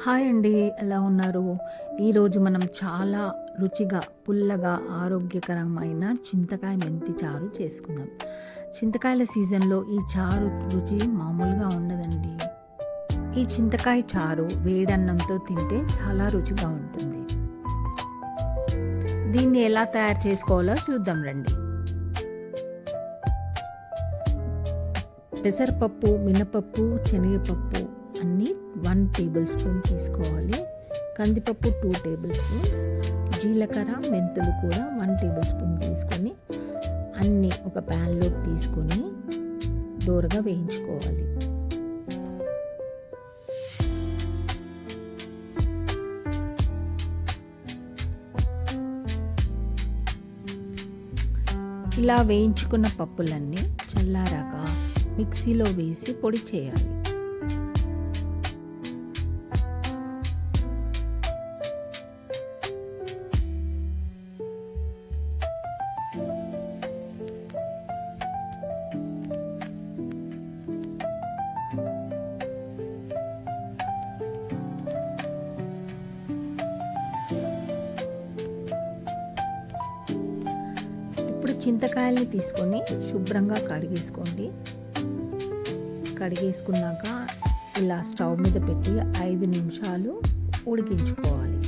Hi అండి, ఎలా ఉన్నారు? ఈరోజు మనం చాలా రుచిగా, పుల్లగా, ఆరోగ్యకరమైన చింతకాయ మెంతి చారు చేసుకుందాం. చింతకాయల సీజన్లో ఈ చారు రుచి మామూలుగా ఉండదండి. ఈ చింతకాయ చారు వేడన్నంతో తింటే చాలా రుచిగా ఉంటుంది. దీన్ని ఎలా తయారు చేసుకోవాలో చూద్దాం రండి. పెసరపప్పు, మినపప్పు, శనగపప్పు అన్నీ 1 టేబుల్ స్పూన్ తీసుకోవాలి. కందిపప్పు 2 టేబుల్ స్పూన్స్, జీలకర్ర, మెంతులు కూడా 1 టేబుల్ స్పూన్ తీసుకొని అన్నీ ఒక ప్యాన్లోకి తీసుకొని దోరగా వేయించుకోవాలి. ఇలా వేయించుకున్న పప్పులన్నీ చల్లారాక మిక్సీలో వేసి పొడి చేయాలి. ఇప్పుడు చింతకాయల్ని తీసుకొని శుభ్రంగా కడిగేసుకోండి. కడిగేసుకున్నాక ఇలా స్టవ్ మీద పెట్టి 5 నిమిషాలు ఉడికించుకోవాలి.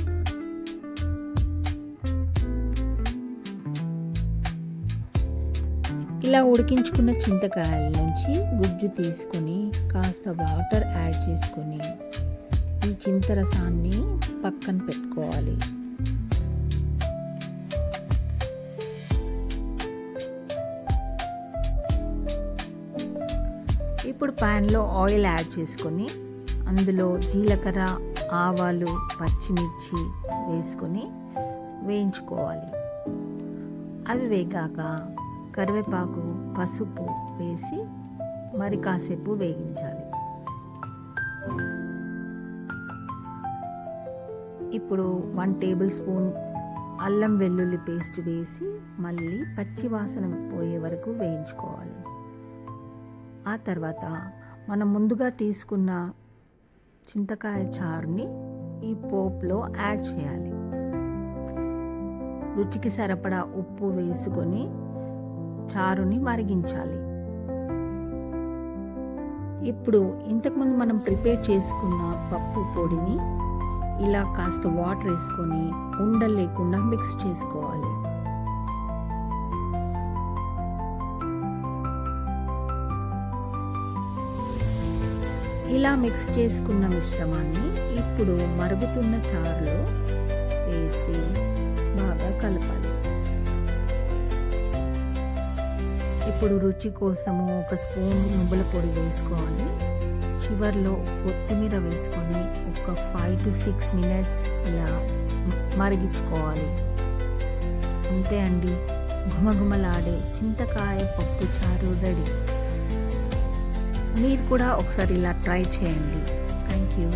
ఇలా ఉడికించుకున్న చింతకాయల నుంచి గుజ్జు తీసుకొని కాస్త వాటర్ యాడ్ చేసుకొని ఈ చింతరసాన్ని పక్కన పెట్టుకోవాలి. ఇప్పుడు ప్యాన్లో ఆయిల్ యాడ్ చేసుకొని అందులో జీలకర్ర, ఆవాలు, పచ్చిమిర్చి వేసుకొని వేయించుకోవాలి. అవి వేగాక కరివేపాకు, పసుపు వేసి మరి కాసేపు వేగించాలి. ఇప్పుడు 1 టేబుల్ స్పూన్ అల్లం వెల్లుల్లి పేస్ట్ వేసి మళ్ళీ పచ్చి వాసన పోయే వరకు వేయించుకోవాలి. ఆ తర్వాత మనం ముందుగా తీసుకున్న చింతకాయ చారుని ఈ పోపులో యాడ్ చేయాలి. రుచికి సరిపడా ఉప్పు వేసుకొని చారుని మరిగించాలి. ఇప్పుడు ఇంతకుముందు మనం ప్రిపేర్ చేసుకున్న పప్పు పొడిని ఇలా కాస్త వాటర్ వేసుకొని ఉండలు లేకుండా మిక్స్ చేసుకోవాలి. ఇలా మిక్స్ చేసుకున్న మిశ్రమాన్ని ఇప్పుడు మరుగుతున్న చారులో వేసి బాగా కలపాలి. ఇప్పుడు రుచి కోసము 1 స్పూన్ నువ్వుల పొడి వేసుకోవాలి. చివర్లో కొత్తిమీర వేసుకొని ఒక 5 to 6 మినిట్స్ ఇలా మరిగించుకోవాలి. అంతే అండి, ఘుమఘుమలాడే చింతకాయ పప్పు చారు రెడీ. మీరు కూడా ఒకసారి ఇలా ట్రై చేయండి. Thank you.